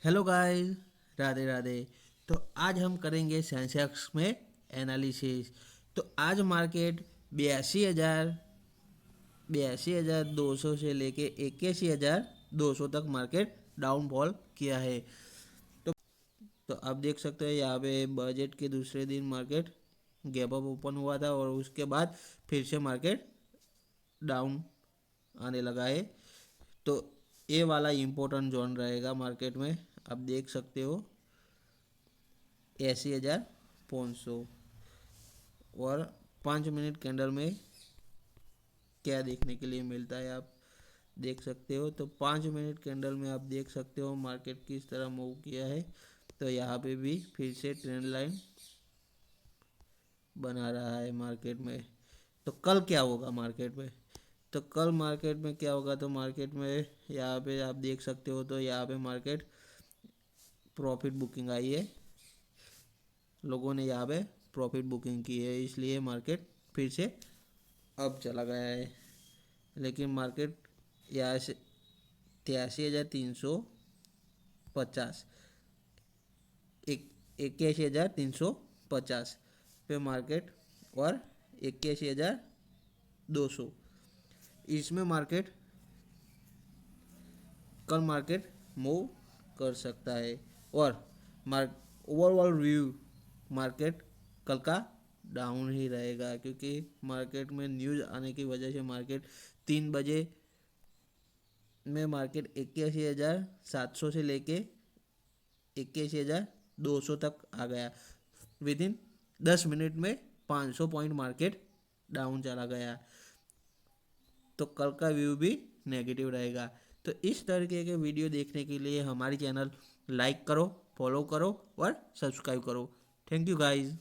Hello guys, Radhe Radhe. तो आज हम करेंगे सेंसेक्स में एनालिसिस। तो आज मार्केट 82,200 से लेके 81,200 तक मार्केट डाउनफॉल किया है। तो तो आप देख सकते हैं यहाँ पे बजट के दूसरे दिन मार्केट गैप अप ओपन हुआ था और उसके बाद फिर से मार्केट डाउन आने लगा है। तो ये वाला इम्पोर्टेंट जोन रहेगा मार्केट में। आप देख सकते हो 80,500। और 5 मिनट कैंडल में क्या देखने के लिए मिलता है आप देख सकते हो। तो 5 मिनट कैंडल में आप देख सकते हो मार्केट किस तरह मूव किया है। तो यहाँ पे भी फिर से ट्रेंड लाइन बना रहा है मार्केट में। तो कल क्या होगा मार्केट में? तो कल मार्केट में क्या होगा? तो मार्केट में यहाँ पे आप देख सकते हो, तो यहाँ पे मार्केट प्रॉफिट बुकिंग आई है। लोगों ने यहाँ पे प्रॉफिट बुकिंग की है, इसलिए मार्केट फिर से अब चला गया है। लेकिन मार्केट यहाँ से 83,350, 81,350 पे मार्केट, और 81,200 इसमें मार्केट कल मार्केट मूव कर सकता है। और ओवरऑल व्यू मार्केट कल का डाउन ही रहेगा, क्योंकि मार्केट में न्यूज़ आने की वजह से मार्केट 3 बजे में मार्केट 81,700 से लेके 81,200 तक आ गया। विद इन 10 मिनट में 500 पॉइंट मार्केट डाउन चला गया। तो कल का व्यू भी नेगेटिव रहेगा। तो इस तरीके के वीडियो देखने के लिए हमारी चैनल लाइक करो, फॉलो करो और सब्सक्राइब करो। Thank you guys.